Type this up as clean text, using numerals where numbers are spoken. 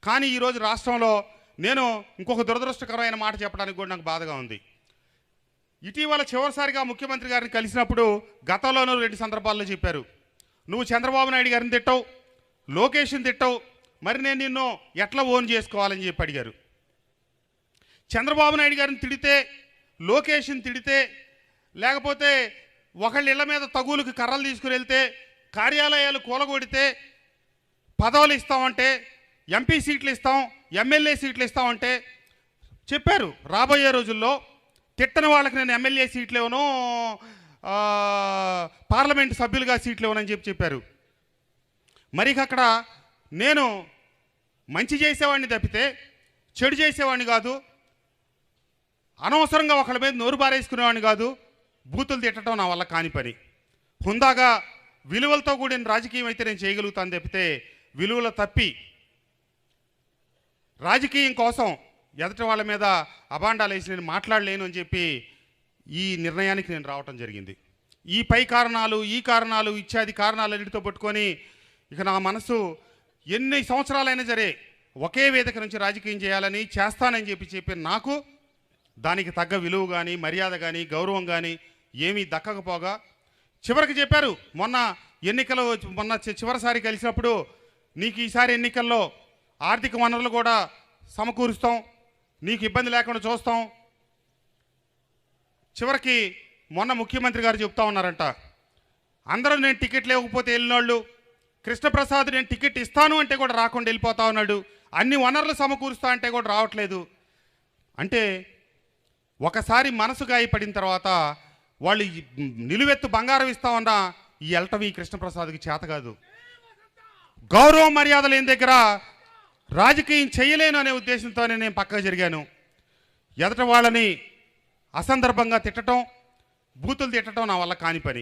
కానీ ఈరోజు రాష్ట్రంలో నేను ఇంకొక దురదృష్టకరమైన మాట చెప్పడానికి కూడా నాకు బాధగా ఉంది. ఇటీవల చివరిసారిగా ముఖ్యమంత్రి గారిని కలిసినప్పుడు గతంలోనూ 2 సందర్భాల్లో చెప్పారు, నువ్వు చంద్రబాబు నాయుడు గారిని తిట్టావు, లోకేష్ని తిట్టావు, మరి నేను నిన్ను ఎట్లా ఓన్ చేసుకోవాలని చెప్పి అడిగారు. చంద్రబాబు నాయుడు గారిని తిడితే, లోకేష్ని తిడితే, లేకపోతే ఒకళ్ళ ఇళ్ల మీద తగులుకి కర్రలు తీసుకుని వెళ్తే, కార్యాలయాలు కూలగొడితే పదవులు ఇస్తామంటే, ఎంపీ సీట్లు ఇస్తాం, ఎమ్మెల్యే సీట్లు ఇస్తామంటే చెప్పారు. రాబోయే రోజుల్లో తిట్టని వాళ్ళకి నేను ఎమ్మెల్యే సీట్లు ఇవ్వను, పార్లమెంట్ సభ్యులుగా సీట్లు ఇవ్వనని చెప్పారు. మరి అక్కడ నేను మంచి చేసేవాడిని తప్పితే చెడు చేసేవాడిని కాదు, అనవసరంగా ఒకళ్ళ మీద నోరు బారేసుకునేవాడిని కాదు, బూతులు తిట్టడం నా వల్ల కాని పని. హుందాగా విలువలతో కూడిన రాజకీయం అయితే నేను చేయగలుగుతాను తప్పితే విలువలు తప్పి రాజకీయం కోసం ఎదుటి వాళ్ళ మీద అబాండాలు వేసి నేను మాట్లాడలేను అని చెప్పి ఈ నిర్ణయానికి నేను రావటం జరిగింది. ఈ పై కారణాలు, ఈ కారణాలు, ఇత్యాది కారణాలు అన్నిటితో పట్టుకొని ఇక నా మనసు ఎన్ని సంవత్సరాలైనా సరే ఒకే వేదిక నుంచి రాజకీయం చేయాలని చేస్తానని చెప్పి నాకు దానికి తగ్గ విలువ కానీ, మర్యాద కానీ, గౌరవం కానీ ఏమీ దక్కకపోగా చివరికి చెప్పారు. మొన్న చివరిసారి కలిసినప్పుడు నీకు ఈసారి ఎన్నికల్లో ఆర్థిక వనరులు కూడా సమకూరుస్తాం, నీకు ఇబ్బంది లేకుండా చూస్తాం. చివరికి మొన్న ముఖ్యమంత్రి గారు చెప్తా ఉన్నారంట, అందరూ నేను టికెట్ లేకపోతే వెళ్ళినోళ్ళు, కృష్ణప్రసాద్ నేను టికెట్ ఇస్తాను అంటే కూడా రాకుండా వెళ్ళిపోతా ఉన్నాడు, అన్ని వనరులు సమకూరుస్తా అంటే కూడా రావట్లేదు. అంటే ఒకసారి మనసు గాయపడిన తర్వాత వాళ్ళు నిలువెత్తు బంగారం ఇస్తామన్నా ఈ ఎల్టవి కృష్ణప్రసాద్కి చేత కాదు. గౌరవ మర్యాద లేని దగ్గర రాజకీయం చేయలేను అనే ఉద్దేశంతోనే నేను పక్కకు జరిగాను. ఎదట వాళ్ళని అసందర్భంగా తిట్టడం, బూతులు తిట్టడం నా వల్ల కాని పని.